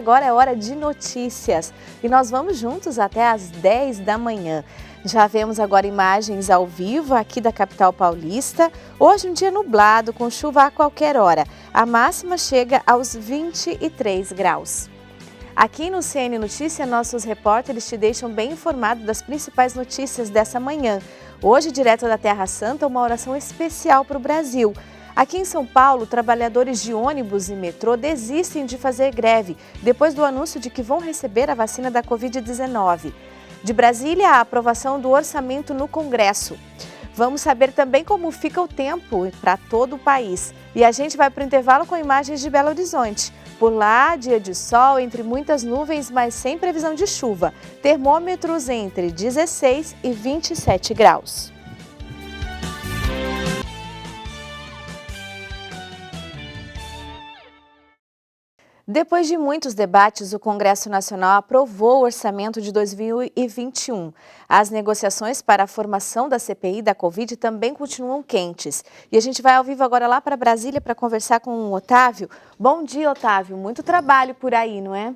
agora é hora de notícias e nós vamos juntos até às 10 da manhã. Já vemos agora imagens ao vivo aqui da capital paulista. Hoje um dia nublado, com chuva a qualquer hora. A máxima chega aos 23 graus. Aqui no CN Notícia, nossos repórteres te deixam bem informado das principais notícias dessa manhã. Hoje, direto da Terra Santa, uma oração especial para o Brasil. Aqui em São Paulo, trabalhadores de ônibus e metrô desistem de fazer greve, depois do anúncio de que vão receber a vacina da Covid-19. De Brasília, a aprovação do orçamento no Congresso. Vamos saber também como fica o tempo para todo o país. E a gente vai para o intervalo com imagens de Belo Horizonte. Por lá, dia de sol, entre muitas nuvens, mas sem previsão de chuva. Termômetros entre 16 e 27 graus. Depois de muitos debates, o Congresso Nacional aprovou o orçamento de 2021. As negociações para a formação da CPI da Covid também continuam quentes. E a gente vai ao vivo agora lá para Brasília para conversar com o Otávio. Bom dia, Otávio. Muito trabalho por aí, não é?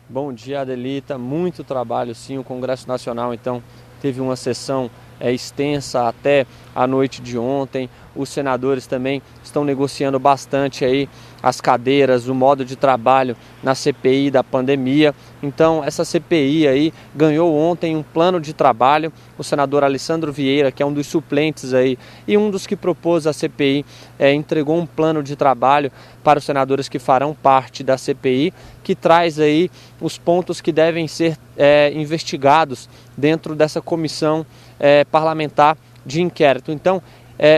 Bom dia, Adelita. Muito trabalho, sim. O Congresso Nacional, então, teve uma sessão extensa até a noite de ontem. Os senadores também estão negociando bastante aí as cadeiras, o modo de trabalho na CPI da pandemia. Então, essa CPI aí ganhou ontem um plano de trabalho. O senador Alessandro Vieira, que é um dos suplentes aí e um dos que propôs a CPI, entregou um plano de trabalho para os senadores que farão parte da CPI, que traz aí os pontos que devem ser investigados dentro dessa comissão parlamentar de inquérito. Então,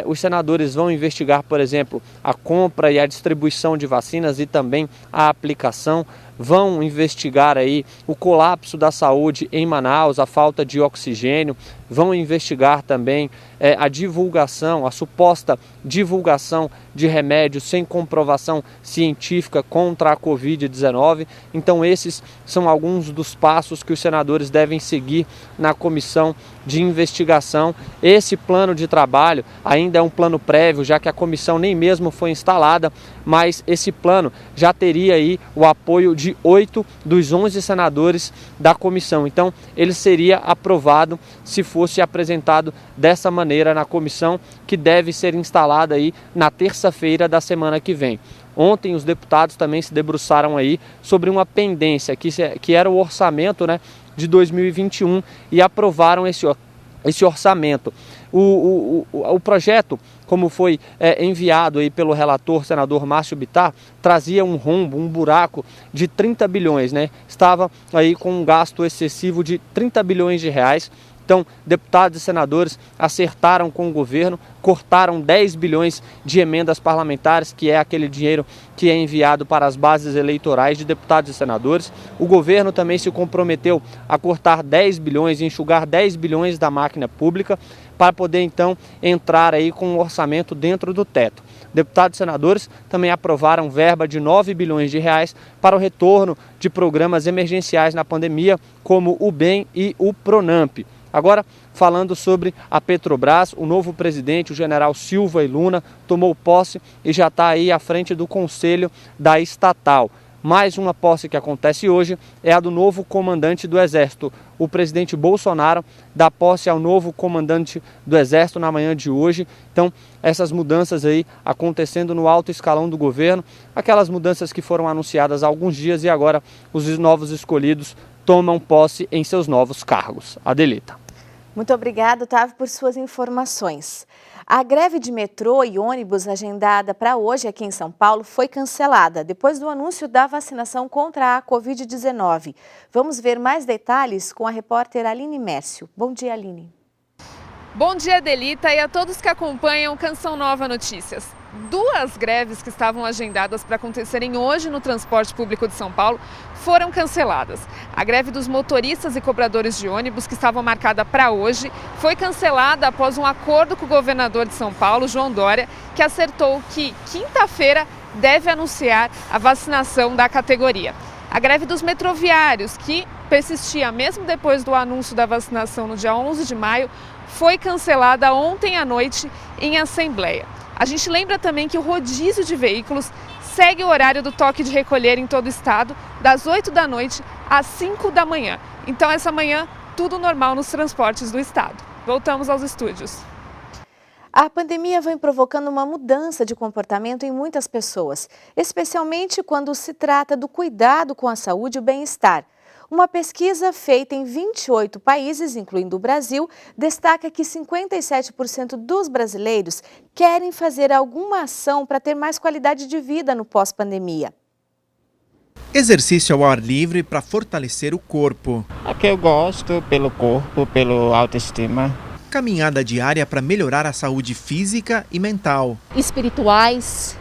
os senadores vão investigar, por exemplo, a compra e a distribuição de vacinas e também a aplicação. Vão investigar aí o colapso da saúde em Manaus, a falta de oxigênio. Vão investigar também a divulgação, a suposta divulgação de remédios sem comprovação científica contra a Covid-19. Então, esses são alguns dos passos que os senadores devem seguir na comissão de investigação. Esse plano de trabalho ainda é um plano prévio, já que a comissão nem mesmo foi instalada, mas esse plano já teria aí o apoio de 8 dos 11 senadores da comissão. Então, ele seria aprovado se fosse apresentado dessa maneira na comissão, que deve ser instalada aí na terça-feira da semana que vem. Ontem os deputados também se debruçaram aí sobre uma pendência que era o orçamento, de 2021 e aprovaram esse orçamento. O projeto, como foi enviado aí pelo relator, senador Márcio Bittar, trazia um rombo, um buraco de 30 bilhões, Estava aí com um gasto excessivo de 30 bilhões de reais. Então, deputados e senadores acertaram com o governo, cortaram 10 bilhões de emendas parlamentares, que é aquele dinheiro que é enviado para as bases eleitorais de deputados e senadores. O governo também se comprometeu a cortar 10 bilhões e enxugar 10 bilhões da máquina pública para poder, então, entrar aí com um orçamento dentro do teto. Deputados e senadores também aprovaram verba de 9 bilhões de reais para o retorno de programas emergenciais na pandemia, como o BEM e o PRONAMP. Agora, falando sobre a Petrobras, o novo presidente, o general Silva Luna, tomou posse e já está aí à frente do conselho da estatal. Mais uma posse que acontece hoje é a do novo comandante do Exército. O presidente Bolsonaro dá posse ao novo comandante do Exército na manhã de hoje. Então, essas mudanças aí acontecendo no alto escalão do governo, aquelas mudanças que foram anunciadas há alguns dias e agora os novos escolhidos tomam posse em seus novos cargos. Adelita. Muito obrigada, Otávio, por suas informações. A greve de metrô e ônibus agendada para hoje aqui em São Paulo foi cancelada depois do anúncio da vacinação contra a Covid-19. Vamos ver mais detalhes com a repórter Aline Mércio. Bom dia, Aline. Bom dia, Adelita, e a todos que acompanham Canção Nova Notícias. Duas greves que estavam agendadas para acontecerem hoje no transporte público de São Paulo foram canceladas. A greve dos motoristas e cobradores de ônibus, que estava marcada para hoje, foi cancelada após um acordo com o governador de São Paulo, João Dória, que acertou que quinta-feira deve anunciar a vacinação da categoria. A greve dos metroviários, que persistia mesmo depois do anúncio da vacinação no dia 11 de maio, foi cancelada ontem à noite em assembleia. A gente lembra também que o rodízio de veículos segue o horário do toque de recolher em todo o estado, das 8 da noite às 5 da manhã. Então, essa manhã, tudo normal nos transportes do estado. Voltamos aos estúdios. A pandemia vem provocando uma mudança de comportamento em muitas pessoas, especialmente quando se trata do cuidado com a saúde e o bem-estar. Uma pesquisa feita em 28 países, incluindo o Brasil, destaca que 57% dos brasileiros querem fazer alguma ação para ter mais qualidade de vida no pós-pandemia. Exercício ao ar livre para fortalecer o corpo. Aqui eu gosto pelo corpo, pelo autoestima. Caminhada diária para melhorar a saúde física e mental. Espirituais,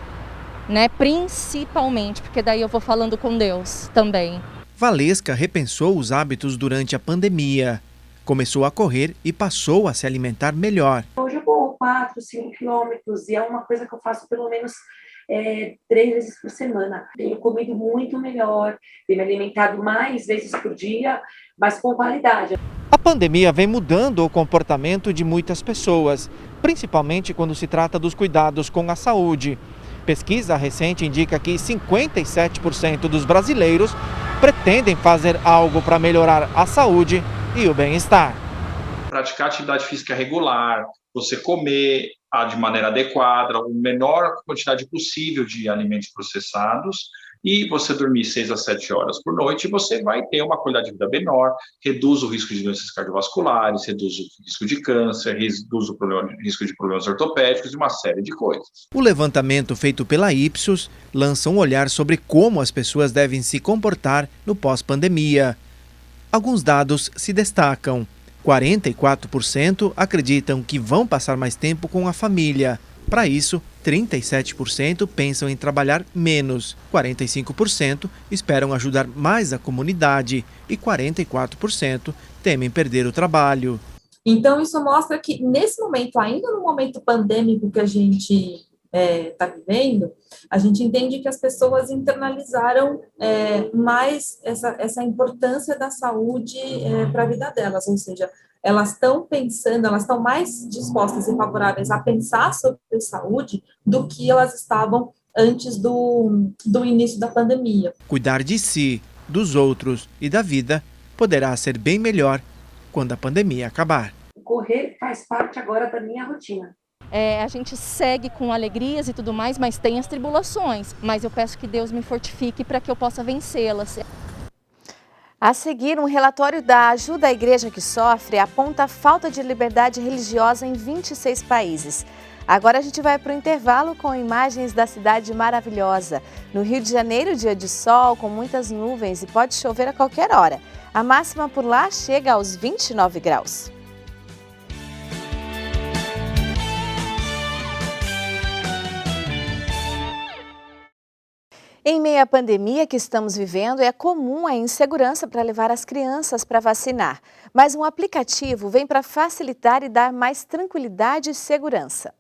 né? Principalmente, porque daí eu vou falando com Deus também. Valesca repensou os hábitos durante a pandemia. Começou a correr e passou a se alimentar melhor. Hoje eu corro 4, 5 quilômetros e é uma coisa que eu faço pelo menos 3 vezes por semana. Tenho comido muito melhor, tenho me alimentado mais vezes por dia, mas com qualidade. A pandemia vem mudando o comportamento de muitas pessoas, principalmente quando se trata dos cuidados com a saúde. Pesquisa recente indica que 57% dos brasileiros pretendem fazer algo para melhorar a saúde e o bem-estar. Praticar atividade física regular, você comer de maneira adequada, a menor quantidade possível de alimentos processados e você dormir 6 a 7 horas por noite, você vai ter uma qualidade de vida menor, reduz o risco de doenças cardiovasculares, reduz o risco de câncer, reduz o risco de problemas ortopédicos e uma série de coisas. O levantamento feito pela Ipsos lança um olhar sobre como as pessoas devem se comportar no pós-pandemia. Alguns dados se destacam. 44% acreditam que vão passar mais tempo com a família. Para isso, 37% pensam em trabalhar menos, 45% esperam ajudar mais a comunidade e 44% temem perder o trabalho. Então, isso mostra que, nesse momento, ainda no momento pandêmico que a gente está vivendo, a gente entende que as pessoas internalizaram mais essa importância da saúde para a vida delas, ou seja, elas estão pensando, elas estão mais dispostas e favoráveis a pensar sobre saúde do que elas estavam antes do início da pandemia. Cuidar de si, dos outros e da vida poderá ser bem melhor quando a pandemia acabar. Correr faz parte agora da minha rotina. A gente segue com alegrias e tudo mais, mas tem as tribulações. Mas eu peço que Deus me fortifique para que eu possa vencê-las. A seguir, um relatório da Ajuda à Igreja que Sofre aponta a falta de liberdade religiosa em 26 países. Agora a gente vai para o intervalo com imagens da cidade maravilhosa. No Rio de Janeiro, dia de sol, com muitas nuvens e pode chover a qualquer hora. A máxima por lá chega aos 29 graus. Em meio à pandemia que estamos vivendo, é comum a insegurança para levar as crianças para vacinar. Mas um aplicativo vem para facilitar e dar mais tranquilidade e segurança.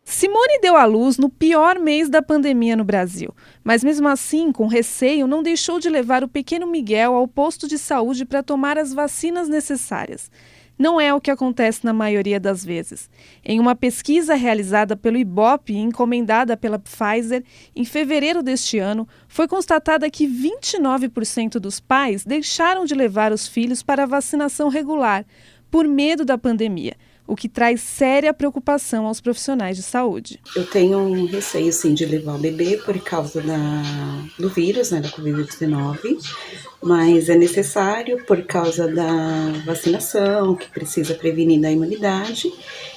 Simone deu à luz no pior mês da pandemia no Brasil. Mas mesmo assim, com receio, não deixou de levar o pequeno Miguel ao posto de saúde para tomar as vacinas necessárias. Não é o que acontece na maioria das vezes. Em uma pesquisa realizada pelo Ibope e encomendada pela Pfizer, em fevereiro deste ano, foi constatada que 29% dos pais deixaram de levar os filhos para a vacinação regular, por medo da pandemia, o que traz séria preocupação aos profissionais de saúde. Eu tenho um receio, sim, de levar o bebê por causa do vírus, da Covid-19, mas é necessário por causa da vacinação, que precisa prevenir da imunidade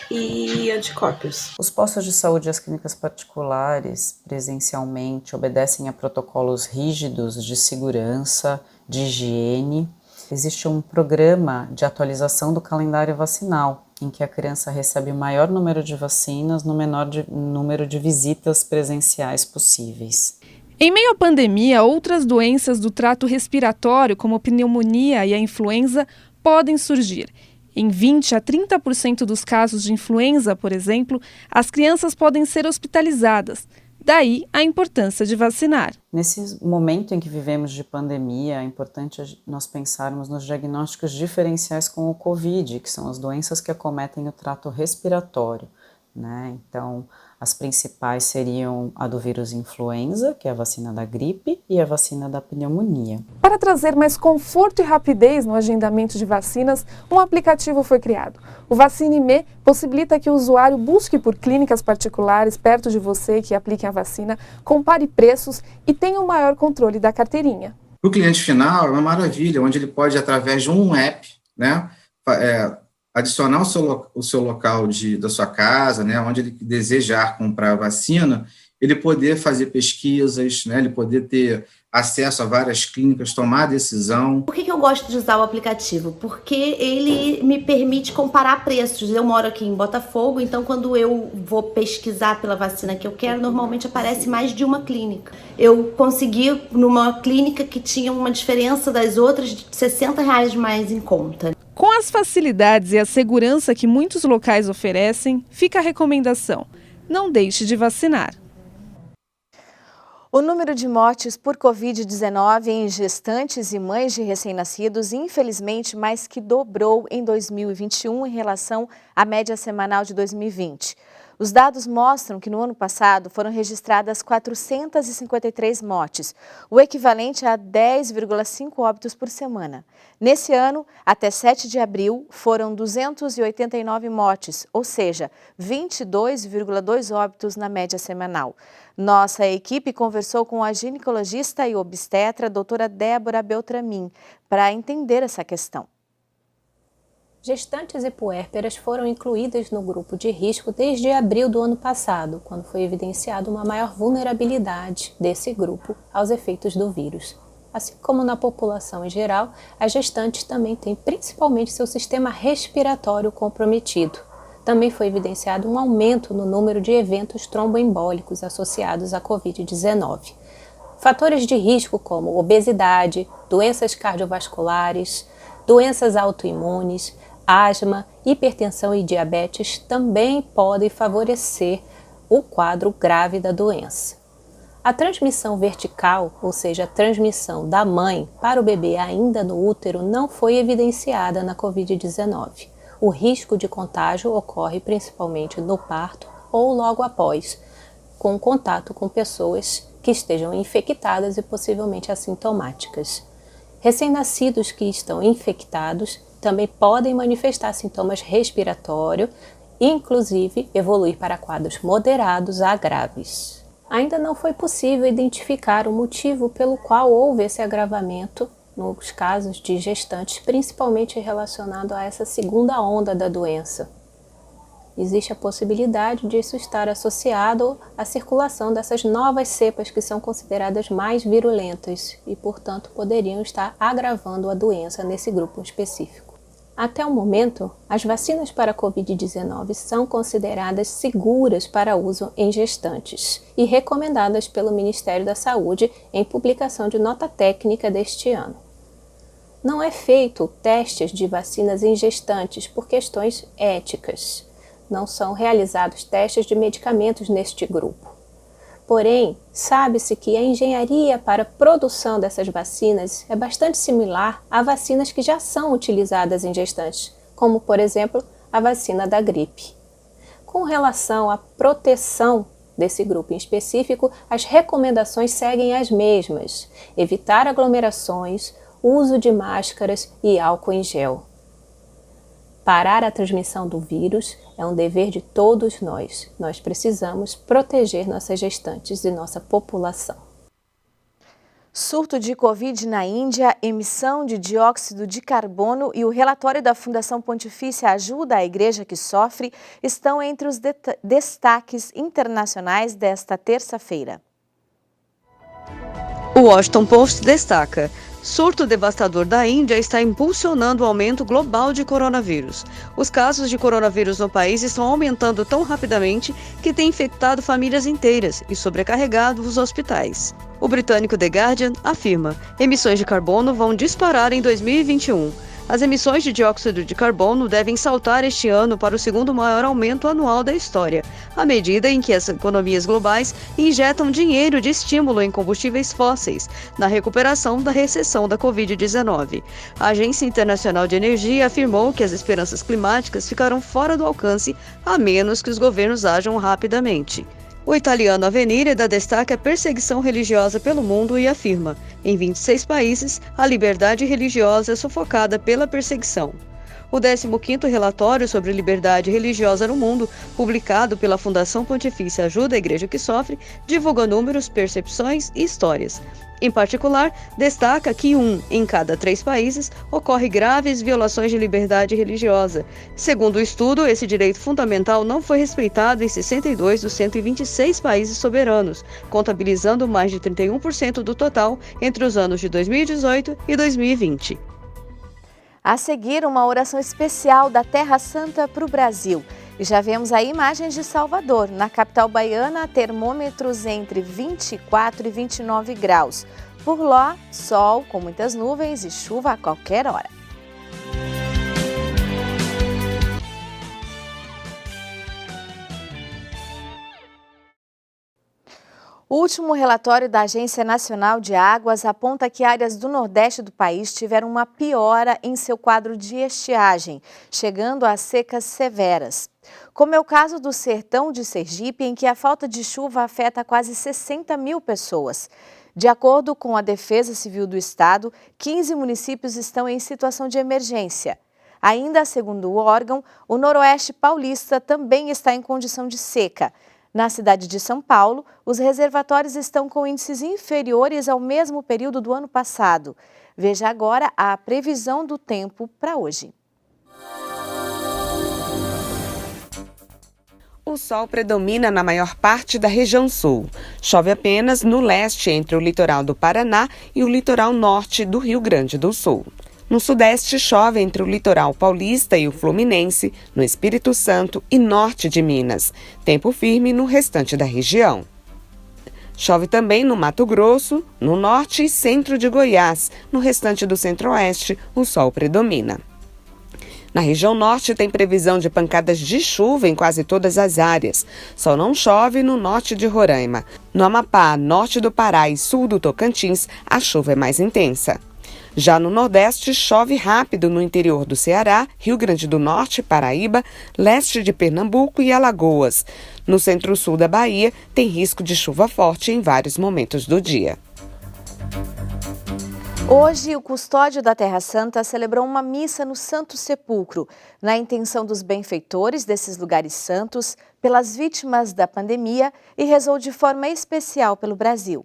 e anticorpos. Os postos de saúde e as clínicas particulares, presencialmente, obedecem a protocolos rígidos de segurança, de higiene. Existe um programa de atualização do calendário vacinal, em que a criança recebe o maior número de vacinas no menor número de visitas presenciais possíveis. Em meio à pandemia, outras doenças do trato respiratório, como a pneumonia e a influenza, podem surgir. Em 20 a 30% dos casos de influenza, por exemplo, as crianças podem ser hospitalizadas. Daí a importância de vacinar. Nesse momento em que vivemos de pandemia, é importante nós pensarmos nos diagnósticos diferenciais com o Covid, que são as doenças que acometem o trato respiratório, né? Então, as principais seriam a do vírus influenza, que é a vacina da gripe, e a vacina da pneumonia. Para trazer mais conforto e rapidez no agendamento de vacinas, um aplicativo foi criado. O Vacine-me possibilita que o usuário busque por clínicas particulares perto de você que apliquem a vacina, compare preços e tenha um maior controle da carteirinha. Para o cliente final é uma maravilha, onde ele pode, através de um app, né, adicionar o seu local da sua casa, né, onde ele desejar comprar a vacina, ele poder fazer pesquisas, né, ele poder ter acesso a várias clínicas, tomar decisão. Por que eu gosto de usar o aplicativo? Porque ele me permite comparar preços. Eu moro aqui em Botafogo, então quando eu vou pesquisar pela vacina que eu quero, normalmente aparece mais de uma clínica. Eu consegui numa clínica que tinha uma diferença das outras de R$60 mais em conta. Com as facilidades e a segurança que muitos locais oferecem, fica a recomendação: não deixe de vacinar. O número de mortes por Covid-19 em gestantes e mães de recém-nascidos, infelizmente, mais que dobrou em 2021 em relação à média semanal de 2020. Os dados mostram que no ano passado foram registradas 453 mortes, o equivalente a 10,5 óbitos por semana. Nesse ano, até 7 de abril, foram 289 mortes, ou seja, 22,2 óbitos na média semanal. Nossa equipe conversou com a ginecologista e obstetra, a doutora Débora Beltramin, para entender essa questão. Gestantes e puérperas foram incluídas no grupo de risco desde abril do ano passado, quando foi evidenciada uma maior vulnerabilidade desse grupo aos efeitos do vírus. Assim como na população em geral, as gestantes também têm principalmente seu sistema respiratório comprometido. Também foi evidenciado um aumento no número de eventos tromboembólicos associados à Covid-19. Fatores de risco como obesidade, doenças cardiovasculares, doenças autoimunes, asma, hipertensão e diabetes também podem favorecer o quadro grave da doença. A transmissão vertical, ou seja, a transmissão da mãe para o bebê ainda no útero, não foi evidenciada na Covid-19. O risco de contágio ocorre principalmente no parto ou logo após, com contato com pessoas que estejam infectadas e possivelmente assintomáticas. Recém-nascidos que estão infectados também podem manifestar sintomas respiratórios, inclusive evoluir para quadros moderados a graves. Ainda não foi possível identificar o motivo pelo qual houve esse agravamento nos casos de gestantes, principalmente relacionado a essa segunda onda da doença. Existe a possibilidade disso estar associado à circulação dessas novas cepas que são consideradas mais virulentas e, portanto, poderiam estar agravando a doença nesse grupo específico. Até o momento, as vacinas para a Covid-19 são consideradas seguras para uso em gestantes e recomendadas pelo Ministério da Saúde em publicação de nota técnica deste ano. Não é feito testes de vacinas em gestantes por questões éticas. Não são realizados testes de medicamentos neste grupo. Porém, sabe-se que a engenharia para a produção dessas vacinas é bastante similar a vacinas que já são utilizadas em gestantes, como, por exemplo, a vacina da gripe. Com relação à proteção desse grupo em específico, as recomendações seguem as mesmas: evitar aglomerações, uso de máscaras e álcool em gel. Parar a transmissão do vírus é um dever de todos nós. Nós precisamos proteger nossas gestantes e nossa população. Surto de Covid na Índia, emissão de dióxido de carbono e o relatório da Fundação Pontifícia Ajuda à Igreja que Sofre estão entre os destaques internacionais desta terça-feira. O Washington Post destaca: surto devastador da Índia está impulsionando o aumento global de coronavírus. Os casos de coronavírus no país estão aumentando tão rapidamente que tem infectado famílias inteiras e sobrecarregado os hospitais. O britânico The Guardian afirma: emissões de carbono vão disparar em 2021. As emissões de dióxido de carbono devem saltar este ano para o segundo maior aumento anual da história, à medida em que as economias globais injetam dinheiro de estímulo em combustíveis fósseis, na recuperação da recessão da Covid-19. A Agência Internacional de Energia afirmou que as esperanças climáticas ficarão fora do alcance, a menos que os governos ajam rapidamente. O italiano Avenire destaca a perseguição religiosa pelo mundo e afirma: em 26 países, a liberdade religiosa é sufocada pela perseguição. O 15º relatório sobre liberdade religiosa no mundo, publicado pela Fundação Pontifícia Ajuda a Igreja que Sofre, divulga números, percepções e histórias. Em particular, destaca que 1 em cada 3 países ocorre graves violações de liberdade religiosa. Segundo o estudo, esse direito fundamental não foi respeitado em 62 dos 126 países soberanos, contabilizando mais de 31% do total entre os anos de 2018 e 2020. A seguir, uma oração especial da Terra Santa para o Brasil. E já vemos aí imagens de Salvador, na capital baiana, termômetros entre 24 e 29 graus. Por lá, sol com muitas nuvens e chuva a qualquer hora. O último relatório da Agência Nacional de Águas aponta que áreas do Nordeste do país tiveram uma piora em seu quadro de estiagem, chegando a secas severas. Como é o caso do sertão de Sergipe, em que a falta de chuva afeta quase 60 mil pessoas. De acordo com a Defesa Civil do Estado, 15 municípios estão em situação de emergência. Ainda segundo o órgão, o Noroeste Paulista também está em condição de seca. Na cidade de São Paulo, os reservatórios estão com índices inferiores ao mesmo período do ano passado. Veja agora a previsão do tempo para hoje. O sol predomina na maior parte da região sul. Chove apenas no leste, entre o litoral do Paraná e o litoral norte do Rio Grande do Sul. No sudeste, chove entre o litoral paulista e o fluminense, no Espírito Santo e norte de Minas. Tempo firme no restante da região. Chove também no Mato Grosso, no norte e centro de Goiás. No restante do centro-oeste, o sol predomina. Na região norte, tem previsão de pancadas de chuva em quase todas as áreas. Só não chove no norte de Roraima. No Amapá, norte do Pará e sul do Tocantins, a chuva é mais intensa. Já no Nordeste, chove rápido no interior do Ceará, Rio Grande do Norte, Paraíba, leste de Pernambuco e Alagoas. No centro-sul da Bahia, tem risco de chuva forte em vários momentos do dia. Hoje, o custódio da Terra Santa celebrou uma missa no Santo Sepulcro, na intenção dos benfeitores desses lugares santos, pelas vítimas da pandemia, e rezou de forma especial pelo Brasil.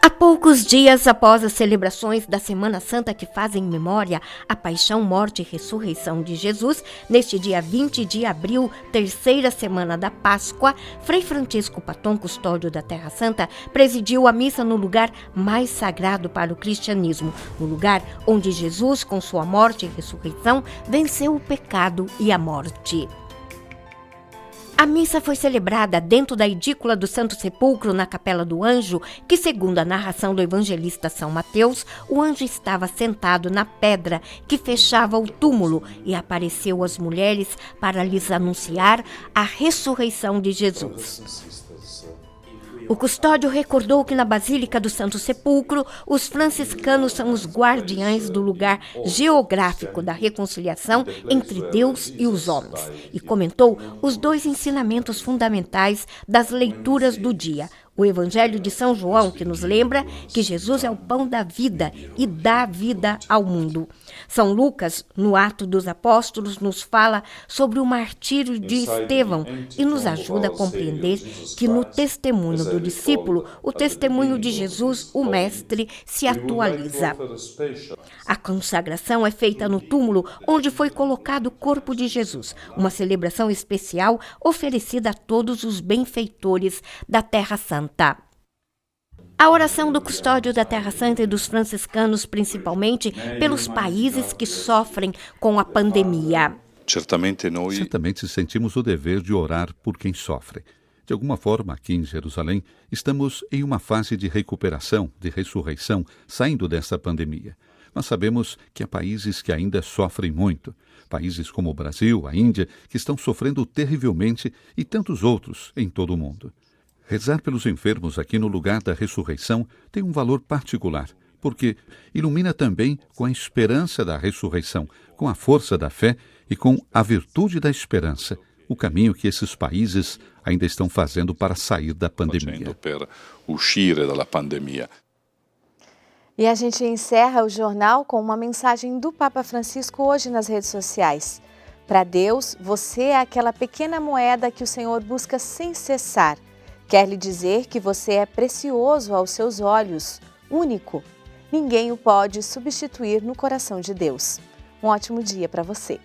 Há poucos dias após as celebrações da Semana Santa que fazem memória à paixão, morte e ressurreição de Jesus, neste dia 20 de abril, terceira semana da Páscoa, Frei Francisco Paton, custódio da Terra Santa, presidiu a missa no lugar mais sagrado para o cristianismo, no lugar onde Jesus, com sua morte e ressurreição, venceu o pecado e a morte. A missa foi celebrada dentro da edícula do Santo Sepulcro, na Capela do Anjo, que, segundo a narração do evangelista São Mateus, o anjo estava sentado na pedra que fechava o túmulo e apareceu às mulheres para lhes anunciar a ressurreição de Jesus. O custódio recordou que na Basílica do Santo Sepulcro, os franciscanos são os guardiães do lugar geográfico da reconciliação entre Deus e os homens, e comentou os 2 ensinamentos fundamentais das leituras do dia. O Evangelho de São João, que nos lembra que Jesus é o pão da vida e dá vida ao mundo. São Lucas, no Atos dos Apóstolos, nos fala sobre o martírio de Estevão e nos ajuda a compreender que no testemunho do discípulo, o testemunho de Jesus, o Mestre, se atualiza. A consagração é feita no túmulo onde foi colocado o corpo de Jesus, uma celebração especial oferecida a todos os benfeitores da Terra Santa. A oração do custódio da Terra Santa e dos franciscanos, principalmente pelos países que sofrem com a pandemia. Certamente sentimos o dever de orar por quem sofre. De alguma forma, aqui em Jerusalém, estamos em uma fase de recuperação, de ressurreição, saindo dessa pandemia. Nós sabemos que há países que ainda sofrem muito. Países como o Brasil, a Índia, que estão sofrendo terrivelmente, e tantos outros em todo o mundo. Rezar pelos enfermos aqui no lugar da ressurreição tem um valor particular, porque ilumina também com a esperança da ressurreição, com a força da fé e com a virtude da esperança, o caminho que esses países ainda estão fazendo para sair da pandemia. Per uscire dalla pandemia. E a gente encerra o jornal com uma mensagem do Papa Francisco hoje nas redes sociais. Para Deus, você é aquela pequena moeda que o Senhor busca sem cessar. Quer lhe dizer que você é precioso aos seus olhos, único. Ninguém o pode substituir no coração de Deus. Um ótimo dia para você.